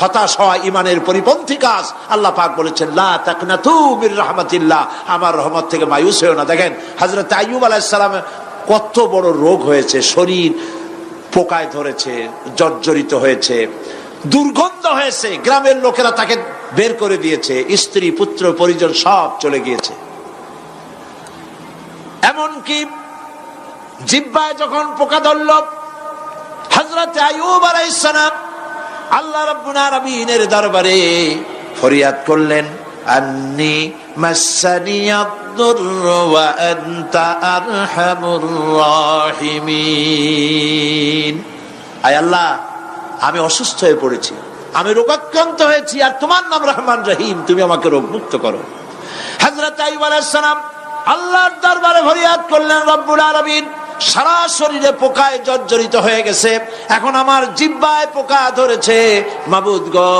হতাশ হওয়া ইমানের পরিপন্থী কাজ। আল্লাহ পাক বলেছেন লা তাকনাতু মির রাহমাতিল্লাহ, আমার রহমত থেকে মায়ুস হও না। দেখেন হযরত আইয়ুব আলাইহিস সালামের কত বড় রোগ হয়েছে, শরীর পোকায় ধরেছে, জর্জরিত হয়েছে, দুর্গন্ধ হয়েছে, গ্রামের লোকেরা তাকে বের করে দিয়েছে, স্ত্রী পুত্র পরিজন সব চলে গিয়েছে। এমনকি জিহ্বায় যখন পোকা ধরল, হযরত আইয়ুব আলাইহিস সালাম আল্লাহ রাব্বুল আলামিনের দরবারে ফরিয়াদ করলেন, আন্নী মাসসানিয়াদ-দুররু ওয়া আনতা আরহামুর রাহিমিন। আয় আল্লাহ, আমি অসুস্থ হয়ে পড়েছি, আমি রোগাক্রান্ত হয়েছি, আর তোমার নাম রহমান রহিম, তুমি আমাকে রোগমুক্ত করো। হযরত আইয়ুব আলাইহিস সালাম আল্লাহর দরবারে ফরিয়াদ করলেন, রব্বুল আলামিন সারা শরীরে পোকায় জর্জরিত হয়ে গেছে, এখন আমার জিহ্বায় পোকা ধরেছে, মাবুদ গো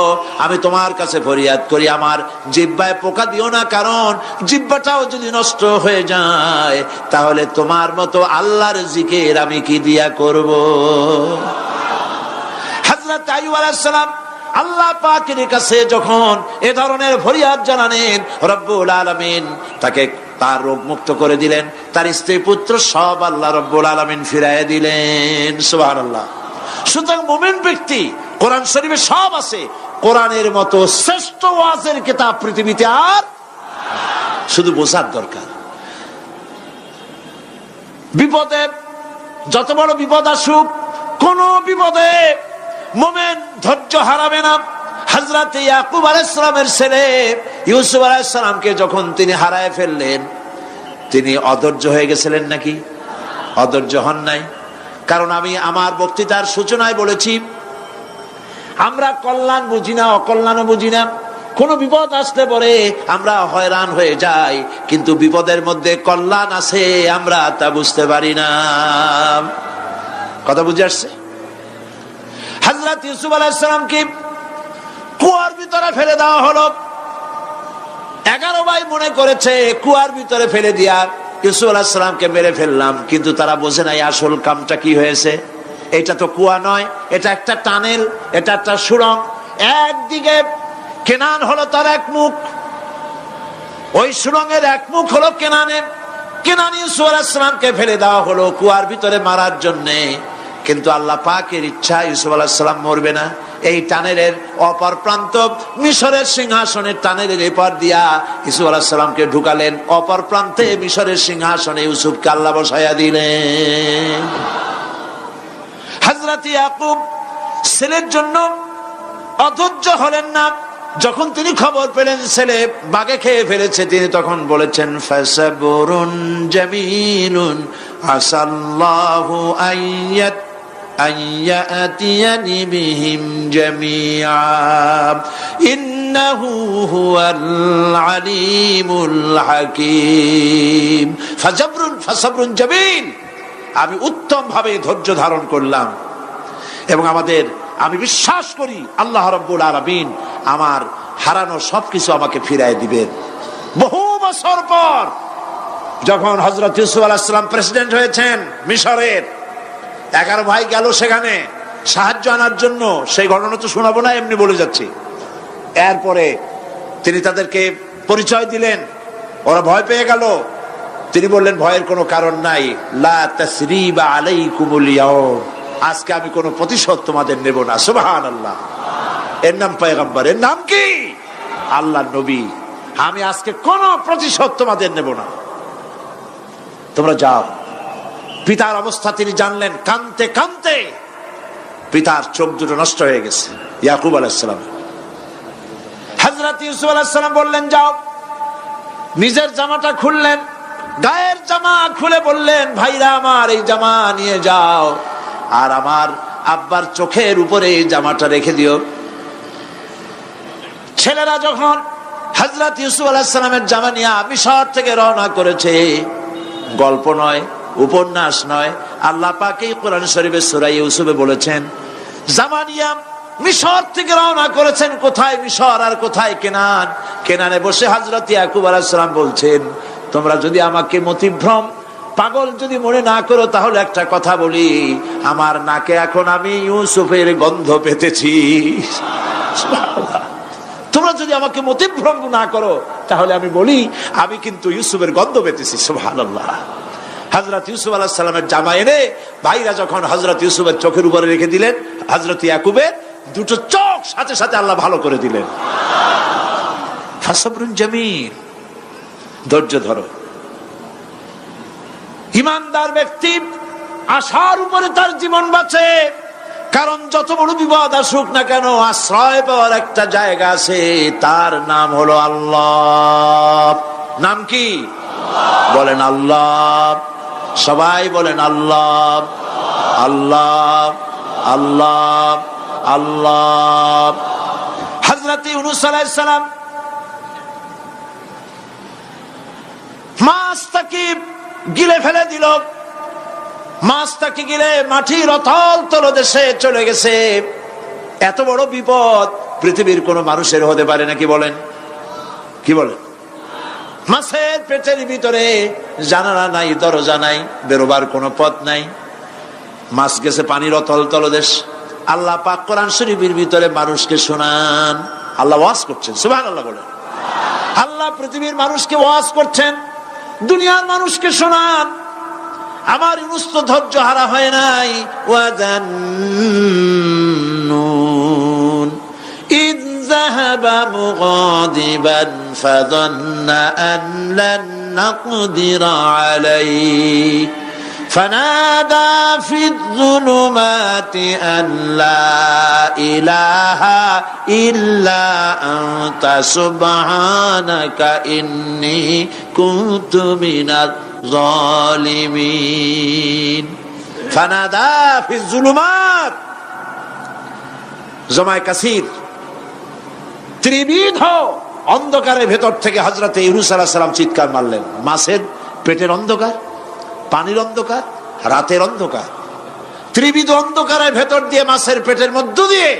আমি তোমার কাছে ফরিয়াদ করি আমার জিহ্বায় পোকা দিও না, কারণ জিহ্বাটাও যদি নষ্ট হয়ে যায় তাহলে তোমার মতো আল্লাহর জিকির আমি কি দিয়া করব। হযরত আইয়ুব আলাইহিস সালাম আল্লাহ পাকের কাছে যখন এ ধরনের ফরিয়াদ জানালেন, রব্বুল আলামিন তাকে তার রোগ মুক্ত করে দিলেন, তার স্ত্রী পুত্র সব আল্লাহ রব্বুল আলামিন ফিরাইয়া দিলেন। সুবহানাল্লাহ। সুতরাং মুমিন ব্যক্তি, কোরআন শরীফে সব আছে, কোরআনের মতো শ্রেষ্ঠ ওয়াজের কিতাব পৃথিবীতে আর শুধু বোঝার দরকার। বিপদে যত বড় বিপদ আসুক, কোন বিপদে মুমিন ধৈর্য হারাবে না। হযরত ইয়াকুব আলাইহিস সালামের ছেলে ইউসুফ আলাইহিস সালামকে যখন তিনি হারায় ফেললেন, তিনি অধৈর্য হয়ে গেছিলেন নাকি? অধৈর্য হন নাই। কারণ আমি আমার বক্তৃতার সূচনায় বলেছি, আমরা কল্যাণ বুঝি না, অকল্যাণও বুঝি না। কোন বিপদ আসলে পরে আমরা হয়রান হয়ে যাই, কিন্তু বিপদের মধ্যে কল্যাণ আছে আমরা তা বুঝতে পারি না। কথা বুঝে আসছে? হযরত ইউসুফ আলাইহিস সালামকে কুয়ার ভিতরে ফেলে দেওয়া হলো। 11 ভাই মনে করেছে কুয়ার ভিতরে ফেলে দিয়া ইউসুফ আলাইহিস সালামকে মেরে ফেললাম, কিন্তু তারা বোঝে নাই আসল কামটা কি হয়েছে। এটা তো কুয়া নয়, এটা একটা টানেল, এটা একটা সুড়ং। একদিকে কেনান হলো তার এক মুখ, ওই সুড়ঙ্গের এক মুখ হলো কেনানের। কেনান ইউসুফ আলাইহিস সালামকে ফেলে দেওয়া হলো কুয়ার ভিতরে মারার জন্যে, কিন্তু আল্লাহ পাকের ইচ্ছা ইউসুফ আলাইহিস সালাম মরবে না। এই টানেলের অপর প্রান্ত মিশরের সিংহাসনের টানেলের এপার দিয়া ইউসুফ আলাইহিস সালামকে ঢুকালেন, অপর প্রান্তে মিশরের সিংহাসনে ইউসুফকে আল্লাহ বসায়া দিলেন। হযরত ইয়াকুব ছেলের জন্য অধৈর্য হলেন না। যখন তিনি খবর পেলেন ছেলে বাঘে খেয়ে ফেলেছে, তিনি তখন বলেছেন, ফাসাবুরুন জামিলুন আসাল্লাহু আইয়াতিয়ানি বিহিম জামিআ ইন্নাহু হুয়াল আলিমুল হাকীম। ফাসাবরুন জামিল, আমি উত্তম ভাবে ধৈর্য ধারণ করলাম, এবং আমি বিশ্বাস করি আল্লাহ রাব্বুল আলামিন আমার হারানো সবকিছু আমাকে ফিরাই দিবেন। বহু বছর পর যখন হযরত ইউসুফ আলাইহিস সালাম প্রেসিডেন্ট হয়েছেন মিশরের, 11 ভাই গেল সেখানে সাহায্য আনার জন্য। সেই ঘটনা তো শোনাবো না, এমনি বলে যাচ্ছি। এরপরে তিনি তাদেরকে পরিচয় দিলেন, ওরা ভয় পেয়ে গেল। তিনি বললেন, ভয়ের কোনো কারণ নাই, লা তাসরিবা আলাইকুমুল ইয়াউম, আজকে আমি কোনো প্রতিশোধ তোমাদের নেব না। সুবহানাল্লাহ। এর নাম পয়গম্বর, এর নাম কি? আল্লাহর নবী। আমি আজকে কোনো প্রতিশোধ তোমাদের নেব না, তোমরা যাও। পিতার অবস্থা তিনি জানলেন, কাঁদতে কাঁদতে পিতার চোখ দুটো নষ্ট হয়ে গেছে। ইয়াকুব আলাইহিস সালাম, হযরত ইউসুফ আলাইহিস সালাম বললেন, যাও। নিজের জামাটা খুললেন, গায়ের জামা খুলে বললেন, ভাইরা আমার এই জামা নিয়ে যাও, আর আমার আব্বার চোখের উপরে এই জামাটা রেখে দিও। ছেলেরা যখন হযরত ইউসুফ আলাইহিস সালামের জামা নিয়ে মিশর থেকে রওনা করেছে, গল্প নয়, উপন্যাস নয়, আল্লাহ পাক এই কোরআন শরীফে সূরা ইউসুফে বলেছেন, জামা নিয়ে মিশর থেকে রওনা করেছেন। কোথায় মিশর আর কোথায় কেনান? কেনানে বসে হযরত ইয়াকুব আলাইহিস সালাম বলছেন, তোমরা যদি আমাকে মতিভ্রম পাগল যদি মনে না করো, তাহলে একটা কথা বলি, আমার নাকে এখন আমি ইউসুফের গন্ধ পেতেছি। সুবহানাল্লাহ। তোমরা যদি আমাকে মতিভ্রম না করো তাহলে আমি বলি আমি কিন্তু ইউসুফের গন্ধ পেতেছি। সুবহানাল্লাহ। হযরত ইউসুফ আলাইহিস সালামের জামা এনে ভাইরা যখন হযরত ইউসুফের চোখের উপরে রেখে দিলেন, হযরত ইয়াকুবের দুটো চোখ সাথে সাথে আল্লাহ ভালো করে দিলেন। ফাসবরুন জামিল, ধৈর্য ধরো। ইমানদার ব্যক্তি আশার উপরে তার জীবন বাঁচে, কারণ যত বড় বিপদ আসুক না কেন আশ্রয় পাওয়ার একটা জায়গা আছে, তার নাম হলো আল্লাহ। নাম কি? বলেন আল্লাহ। সবাই বলেন আল্লাহ আল্লাহ আল্লাহ আল্লাহ। হযরত ইউনূস আলাইহিস সালাম মাছটাকে গিলে ফেলে দিল, মাছটাকে গিলে মাটির অতল তলদেশে চলে গেছে। এত বড় বিপদ পৃথিবীর কোন মানুষের হতে পারে নাকি? বলেন, কি বলেন? মাছের পেটের ভিতরে জানালা নাই, দরজা নাই, বেরোবার কোনো পথ নাই, মাছ গেছে পানির অতল তলদেশ। আল্লাহ পাক কোরআন শরীফের ভিতরে মানুষকে শোনান, আল্লাহ ওয়াজ করছেন। সুবহানাল্লাহ বলেন। আল্লাহ পৃথিবীর মানুষকে ওয়াজ করছেন, দুনিয়ার মানুষকে শোনান। আমার ইউনূস তো ধৈর্য হারা হয় নাই। ওয়াযান্নুন ইয যাহাবা মুগাদিবান ফাযান্না আন লান নাকদিরা আলাইহি فنادى في الظلمات أن لا إله إلا أنت سبحانك إني كنت من الظالمين فنادى في الظلمات জমায় কাসির, ত্রিবিধ অন্ধকারের ভেতর থেকে হযরত ইউনূস আলাইহিস সালাম চিৎকার মারলেন। মাছের পেটের অন্ধকার, পানির অন্ধকার, রাতের অন্ধকার, ত্রিবিধ অন্ধকারের ভেতর দিয়ে মাছের পেটের মধ্য দিয়ে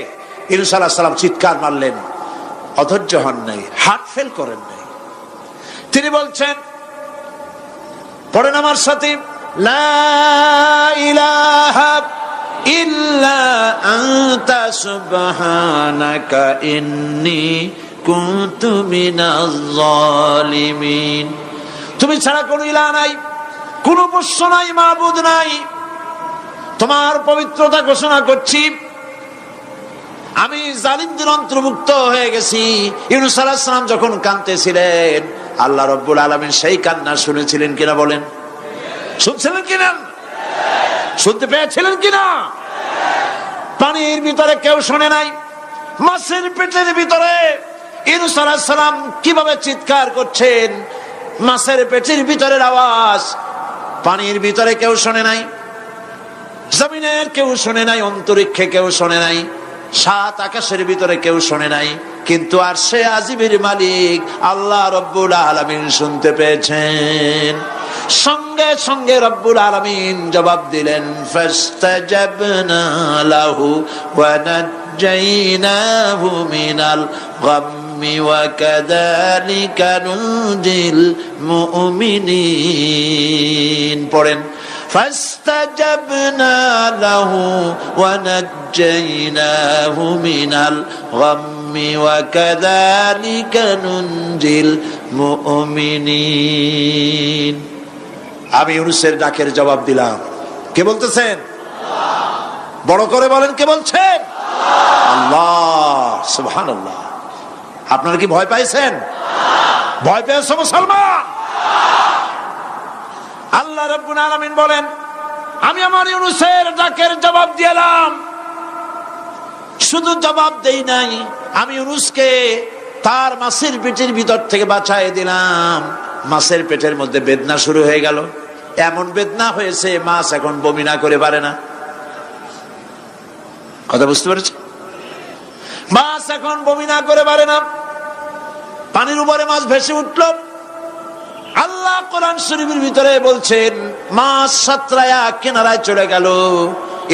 ইউনূস আলাইহিস সালাম চিৎকার মারলেন। অধৈর্য হন নাই, হার্ট ফেল করেন নাই। তিনি বলছেন, পড়েন আমার সাথে, লা ইলাহা ইল্লা আনতা সুবহানাকা ইন্নী কুনতু মিনাজ জালিমিন। তুমি ছাড়া কোনো ইলাহ নাই, কোন পোষ্য নাই, মাবুদ নাই, তোমার পবিত্রতা ঘোষণা করছি, আমি জালিমদের অন্তর্ভুক্ত হয়ে গেছি। ইউনূস আলাইহিস সালাম যখন কাঁদতেছিলেন, আল্লাহ রাব্বুল আলামিন সেই কান্না শুনেছিলেন কিনা? বলেন, শুনছিলেন কিনা? শুনতে পেয়েছিলেন কিনা? পানির ভিতরে কেউ শোনে নাই, মাছের পেটের ভিতরে ইউনূস আলাইহিস সালাম কিভাবে চিৎকার করছেন, মাছের পেটের ভিতরের আওয়াজ পানির ভিতরে কেউ শোনে নাই, জমিনের কেউ শোনে নাই, অন্তরিক্ষে কেউ শোনে নাই, সাত আকাশের ভিতরে কেউ শোনে নাই, কিন্তু আরশে আজিমের মালিক আল্লাহ রব্বুল আলামিন শুনতে পেয়েছেন। সঙ্গে সঙ্গে রব্বুল আলামিন জবাব দিলেন, ফাস্তাজাবনা লাহু ওয়া নাজ্জাইনাহু মিনাল গাম্মি ওয়া কাযালিকা নুনজিল মুমিনিন। পড়েন, ফাস্তাজাবনা লাহু ওয়া নাজ্জাইনাহু মিনাল গাম্মি ওয়া কাযালিকা নুনজিল মুমিনিন। আমি ইউনূসের ডাকের জবাব দিলাম। কে বলতেছেন? বড় করে বলেন, কে বলছেন? আল্লাহ। সুবহানাল্লাহ। আপনারা কি ভয় পাইছেন? ভয় পেয়েছো মুসলমান? আল্লাহ রাব্বুল আলামিন বলেন, আমি আমার ইউনূসের ডাকের জবাব দিলাম। শুধু জবাব দেই নাই, আমি ইউনূসকে তার মাছের পেটের ভিতর থেকে বাঁচায় দিলাম। মাছের পেটের মধ্যে বেদনা শুরু হয়ে গেল, এমন বেদনা হয়েছে মাছ এখন বমি না করে পারে না। কথা বুঝতে পেরেছ? মাছ এখন বমি না করে পারে না। পানির উপরে মাছ ভেসে উঠল। আল্লাহ কোরআন শরীফের ভিতরে বলছেন, মাছ সাতরায়া কিনারায় চলে গেল,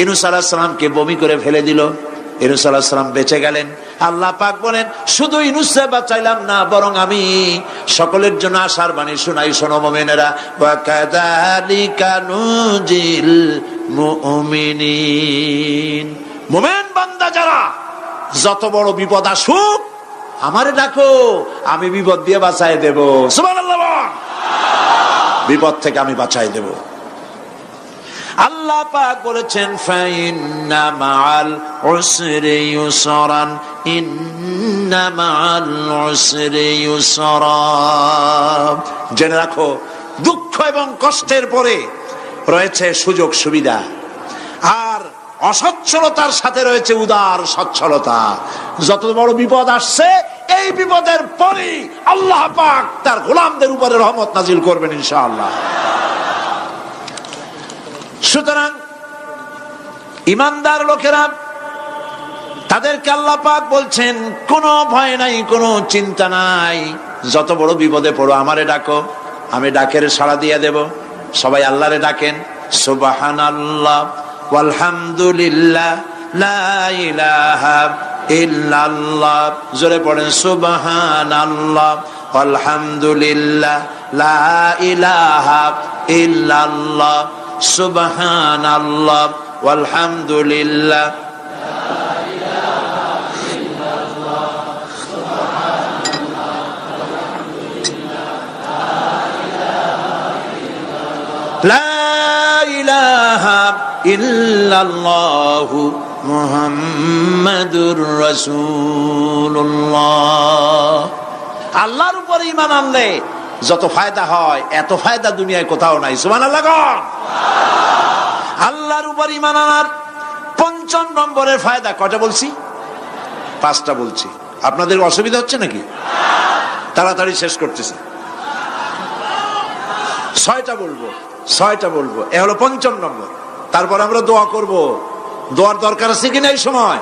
ইউনূস আলাইহিস সালামকে বমি করে ফেলে দিল। ইউনূস আলাইহিস সালাম বেঁচে গেলেন। আল্লাহ পাক বলেন, শুধু ইউনূসকে বাঁচাইলাম না, বরং আমি সকলের জন্য আশার বাণী শোনাই, শোনো মুমিনেরা, ওয়া কাযালিকা নুনজিল মুমিনিন। মুমিন বান্দা যারা যত বড় বিপদ আসুক আমারে ডাকো, আমি বিপদ দিয়ে বাঁচাই দেব। সুবহানাল্লাহ, বিপদ থেকে আমি বাঁচাই দেব। আল্লাহ পাক বলেছেন ফাইন্না মাআল উসরি ইউসরান, ইন্না মাআল উসরি ইউসরা। জেনে রাখো, দুঃখ এবং কষ্টের পরে রয়েছে সুযোগ সুবিধা, আর অসচ্ছলতার সাথে রয়েছে উদার সচ্ছলতা। যত বড় বিপদ আসছে এই বিপদের পরে আল্লাহ পাক তার গোলামদের উপরে রহমত নাজিল করবেন ইনশাআল্লাহ। সুতরাং ঈমানদার লোকেরা, তাদেরকে আল্লাহ পাক বলছেন কোনো ভয় নাই, কোনো চিন্তা নাই, যত বড় বিপদে পড়ো আমারে ডাকো, আমি ডাকের সাড়া দিয়ে দেব। সবাই আল্লাহরে ডাকেন, সুবহানাল্লাহ ওয়ালহামদুলিল্লাহ লা ইলাহা ইল্লাল্লাহ। জোরে পড়েন সুবহানাল্লাহ ওয়ালহামদুলিল্লাহ লা ইলাহা ইল্লাল্লাহ, সুবহানাল্লাহ ওয়ালহামদুলিল্লাহ লা ইলাহা ইল্লাল্লাহু মুহাম্মাদুর রাসূলুল্লাহ। আল্লাহর উপর ঈমান আনলে যত ফায়দা হয় এত ফায়দা দুনিয়ায় কোথাও নাই। সুবহানাল্লাহ। আল্লাহর উপর ঈমান আনার ৫ম নম্বরের ফায়দা কয়টা বলছি? 5টা বলছি। আপনাদের অসুবিধা হচ্ছে নাকি? তাড়াতাড়ি শেষ করতেছি। 6টা বলবো, এ হলো ৫ম নম্বর। তারপর আমরা দোয়া করব। দোয়ার দরকার আছে কিনা এই সময়?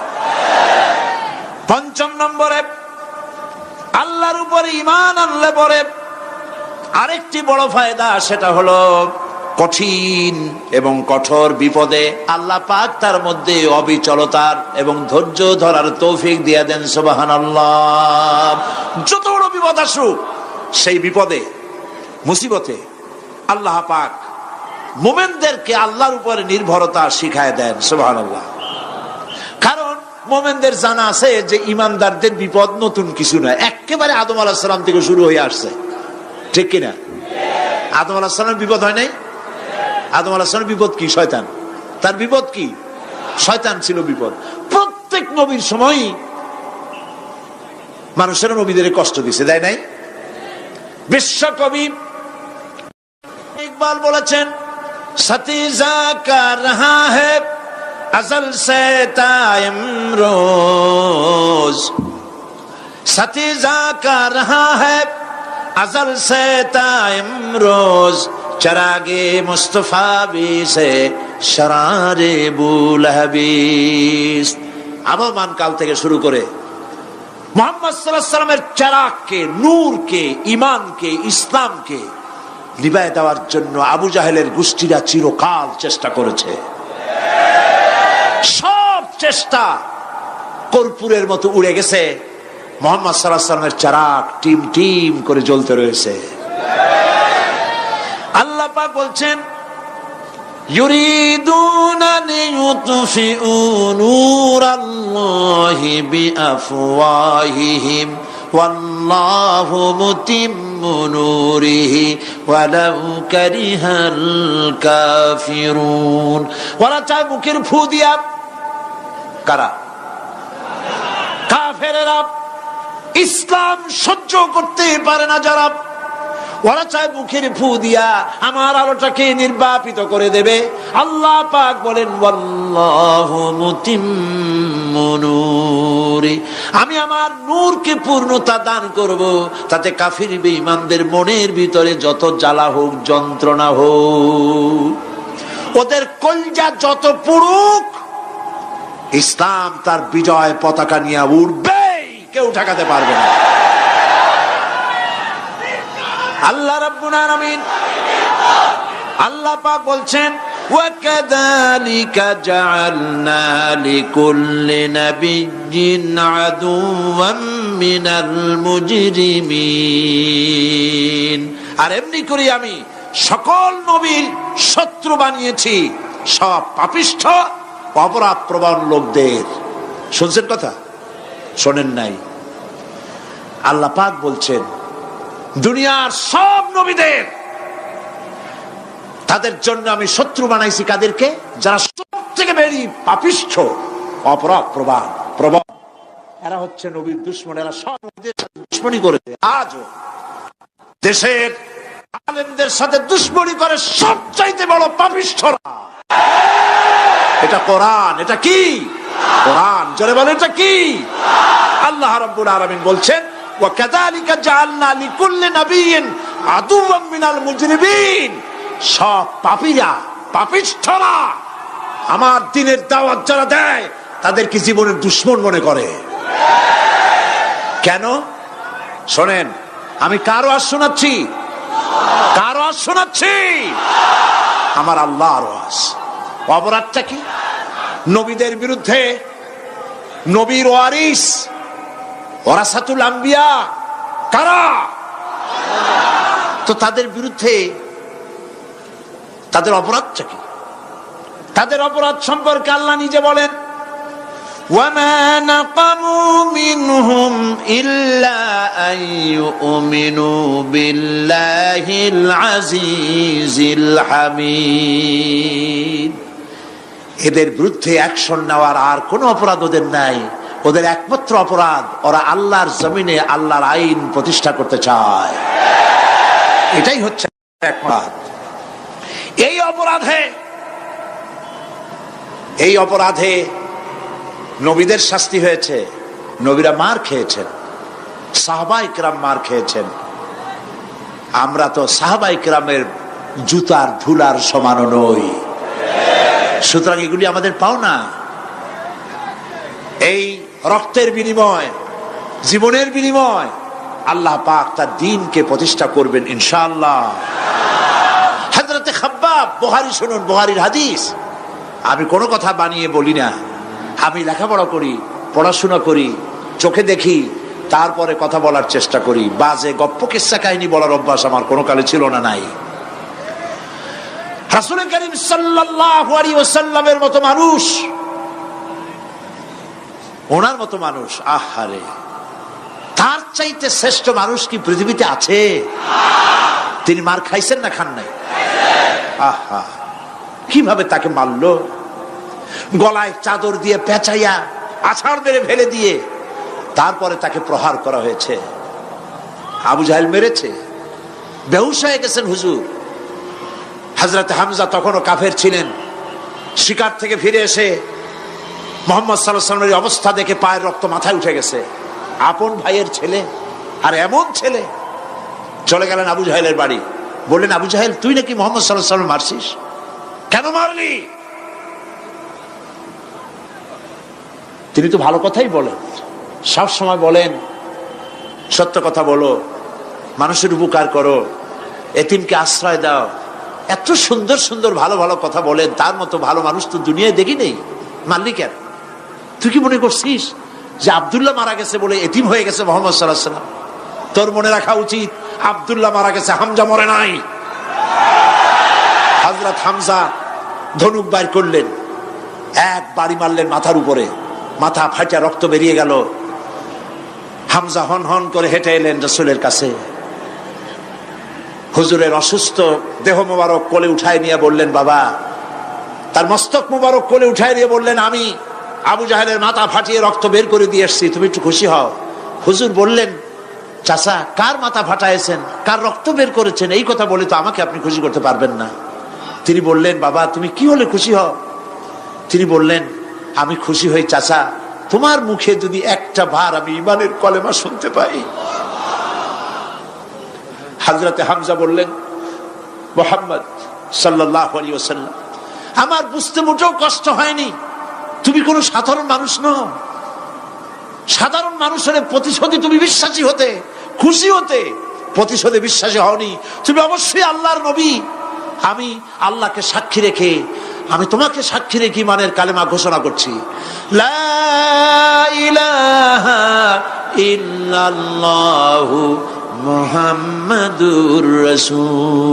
৫ম নম্বরে আল্লাহর উপর ঈমান আনলে পরে আরেকটি বড় ফায়দা, সেটা হলো কঠিন এবং কঠোর বিপদে আল্লাহ পাক তার মধ্যে অবিচলতার এবং ধৈর্য ধরার তৌফিক দিয়ে দেন। সুবহানাল্লাহ। যত বড় বিপদ আসুক সেই বিপদে মুসিবতে আল্লাহ পাক মুমিনদেরকে আল্লাহর উপরে নির্ভরতা শিখায় দেন। সুবহানাল্লাহ। কারণ মুমিনদের জানা আছে যে ঈমানদারদের বিপদ নতুন কিছু নয়, একেবারে আদম আলাইহিস সালাম থেকে শুরু হয়ে আসছে, ঠিক কিনা? আদম আলাইহিস সালামের বিপদ হয় নাই? আদম আলাইহিস সালামের বিপদ কি? শয়তান। তার বিপদ কি? শয়তান ছিল বিপদ। প্রত্যেক নবীর সময় মানুষের নবীদের কষ্ট দিছে, দেয় নাই? বিশ্বকবি ইকবাল বলেছেন, সতীজা কা রহা হ্যায় अज़ल से ताइम रोज, सतीजा का रहा है अज़ल से ताइम रोज, चरागे मुस्तफा भी से शरारे बुलहबीस। আবহমান কাল থেকে শুরু করে মুহাম্মদ সাল্লাল্লাহু আলাইহি ওয়াসাল্লামের চারাগকে, নূরকে, ঈমানকে, ইসলামকে নিভায়ে দেওয়ার জন্য আবু জাহেলের গোষ্ঠীরা চিরকাল চেষ্টা করেছে। সব চেষ্টা কর্পূরের মতো উড়ে গেছে, মুহাম্মদ সাল্লাল্লাহু আলাইহি ওয়াসাল্লামের চারাগ টিম টিম করে জ্বলতে রয়েছে। আল্লাহ পাক বলছেন, ইউরিদুনা লিইউতফিউ নূরাল্লাহি বিআফওয়াহিহিম ওয়াল্লাহু মুতিম্মু নূরিহি ওয়ালাউ কারিহাল কাফিরুন। ওরা চায় মুখের ফু দিয়া, কারা? কাফেরেরা। ইসলাম সহ্য করতে পারে না যারা, ওরা চায় মুখের ফু দিয়া আমার আলোটাকে নির্বাপিত করে দেবে। আল্লাহ পাক বলেন, ওয়াল্লাহু মুতিম্মু নূরি, আমি আমার নূরকে পূর্ণতা দান করব, তাতে কাফির বেঈমানদের মনের ভিতরে যত জ্বালা হোক, যন্ত্রণা হোক, ওদের কলজা যত পুড়ুক, ইসলাম তার বিজয় পতাকা নিয়ে উড়বেই, কেউ ঠেকাতে পারবে না। আল্লাহ রাব্বুল আলামিন, আল্লাহ পাক বলছেন, ওয়াকাযালিকা জাআলনা লিকুল্লি নাবিয়্যিন আদুওয়াম মিনাল মুজরিমিন। আর এমনি করে আমি সকল নবীর শত্রু বানিয়েছি সব পাপিষ্ঠ অপরাধ প্রবণ লোকদের। শুনছেন কথা? শোনেন নাই? আল্লাহ পাক বলছেন দুনিয়ার সব নবীদের তাদের জন্য আমি শত্রু বানাইছি। কাদেরকে? যারা সব থেকে বেশি পাপিষ্ঠ, অপরাধ প্রবণ, এরা হচ্ছে নবীর দুশমন। এরা সব নবীদের সাথে দুশমনি করেছে। আজও দেশের আলেমদের সাথে দুশমনি করে সবচাইতে বড় পাপিষ্ঠরা। এটা কোরআন। এটা কি? কোরআন। জোরে বলেন এটা কি? আল্লাহ রাব্বুল আলামিন বলছেন ওয়া কাযালিকা জাআলনা লিকুল্লি নাবিয়্যিন আদুওয়াম মিনাল মুজরিমিন। সব পাপীরা, পাপিষ্ঠরা আমার দ্বীনের দাওয়াত যারা দেয় তাদেরকে জীবনের দুশমন মনে করে। কেন? শোনেন, আমি কারো আওয়াজ শোনাচ্ছি? কারো আওয়াজ শোনাচ্ছি? আমার আল্লাহর আওয়াজ। অপরাধটা কি? নবীদের বিরুদ্ধে, নবীর ওয়ারিস ওয়ারাসাতুল আম্বিয়া কারা, তো তাদের বিরুদ্ধে তাদের অপরাধটা কি? তাদের অপরাধ সম্পর্কে আল্লাহ নিজে বলেন وَمَا نَقَمُوا مِنْهُمْ إِلَّا أَنْ يُؤْمِنُوا بِاللَّهِ الْعَزِيزِ الْحَمِيدِ। এদের বিরুদ্ধে অ্যাকশন নেওয়ার আর কোনো অপরাধ ওদের নাই। ওদের একমাত্র অপরাধ ওরা আল্লাহর জমিনে আল্লাহর আইন প্রতিষ্ঠা করতে চায়। এটাই হচ্ছে অপরাধ। এই অপরাধে নবীদের শাস্তি হয়েছে। নবীরা মার খেয়েছেন, সাহাবায়ে কেরাম মার খেয়েছেন। আমরা তো সাহাবায়ে কেরামের জুতার ধুলার সমানও নই। সুতরাং এগুলি আমাদের পাওনা। এই রক্তের বিনিময়, জীবনের বিনিময় আল্লাহ পাক তার দ্বীনকে প্রতিষ্ঠা করবেন ইনশাআল্লাহ। হযরতে খাব্বাব, বুখারী শুনুন, বুখারীর হাদিস। আমি কোনো কথা বানিয়ে বলি না। আমি লেখাপড়া করি, পড়াশোনা করি, চোখে দেখি, তারপরে কথা বলার চেষ্টা করি। বাজে গপ্প কিস্সা কাহিনী বলার অভ্যাস আমার কোনো কালে ছিল না, নাই। রাসূল করিম সাল্লাল্লাহু আলাইহি ওয়াসাল্লামের মতো মানুষ, ওনার মতো মানুষ, আহারে, তার চাইতে শ্রেষ্ঠ মানুষ কি পৃথিবীতে আছে? তিনি মার খাইছেন না খান নাই? আহা, কিভাবে তাকে মারলো! গলায় চাদর দিয়ে পেঁচাইয়া আছাড় মেরে ফেলে দিয়ে তারপরে তাকে প্রহার করা হয়েছে। আবু জাহেল মেরেছে, বেহুশ হয়ে গেছেন হুজুর। হযরত হামজা তখনও কাফের ছিলেন। শিকার থেকে ফিরে এসে মুহাম্মদ সাল্লাল্লাহু আলাইহি ওয়াসাল্লামের অবস্থা দেখে পায়ের রক্ত মাথায় উঠে গেছে। আপন ভাইয়ের ছেলে, আর এমন ছেলে। চলে গেলেন আবু জাহেলের বাড়ি, বললেন আবু জাহেল, তুই নাকি মুহাম্মদ সাল্লাল্লাহু আলাইহি ওয়াসাল্লাম মারছিস? কেন মারলি? তিনি তো ভালো কথাই বলেন, সব সময় বলেন সত্য কথা বলো, মানুষের উপকার করো, এতিমকে আশ্রয় দাও। এত সুন্দর সুন্দর ভালো ভালো কথা বলেন, তার মতো ভালো মানুষ তো দুনিয়ায় দেখি নেই। মারলি কেন? তুই কি মনে করছিস যে আব্দুল্লাহ মারা গেছে বলে এতিম হয়ে গেছে মুহাম্মদ সাল্লাল্লাহু আলাইহি ওয়াসাল্লাম? তোর মনে রাখা উচিত আব্দুল্লাহ মারা গেছে, হামজা মরে নাই। হযরত হামজা ধনুক বাইর করলেন, এক বাড়ি মারলেন মাথার উপরে, মাথা ফাটা রক্ত বেরিয়ে গেল। হামজা হন হন করে হেঁটে এলেন রাসূলের কাছে। হুজুরের অসুস্থ দেহ মোবারক কোলে উঠায় নিয়ে বললেন, বাবা, তার মস্তক মোবারক কোলে উঠায় নিয়ে বললেন, আমি আবু জাহেলের মাথা ফাটিয়ে রক্ত বের করে দিয়ে এসেছি, তুমি একটু খুশি হও। হুজুর বললেন, চাচা, কার মাথা ফাটাইছেন, কার রক্ত বের করেছেন, এই কথা বলে তো আমাকে আপনি খুশি করতে পারবেন না। তিনি বললেন, বাবা, তুমি কি হলে খুশি হও? তিনি বললেন, আমি খুশি হই চাচা, তোমার মুখে যদি একটা বার আমি ঈমানের কলেমা শুনতে পাই। হযরতে হামজা বললেন, মুহাম্মদ সাল্লাল্লাহু আলাইহি ওয়াসাল্লাম, আমার বুঝতে মোটেও কষ্ট হয়নি, তুমি কোনো সাধারণ মানুষ নও। সাধারণ মানুষের প্রতিশোধে তুমি বিশ্বাসী হতে, খুশি হতে, প্রতিশোধে বিশ্বাসী হওনি। তুমি অবশ্যই আল্লাহর নবী। আমি আল্লাহকে সাক্ষী রেখে, আমি তোমাকে সাক্ষী রেখে ঈমানের কালেমা ঘোষণা করছি, লা ইলাহা ইল্লাল্লাহু মুহাম্মাদুর রাসূল।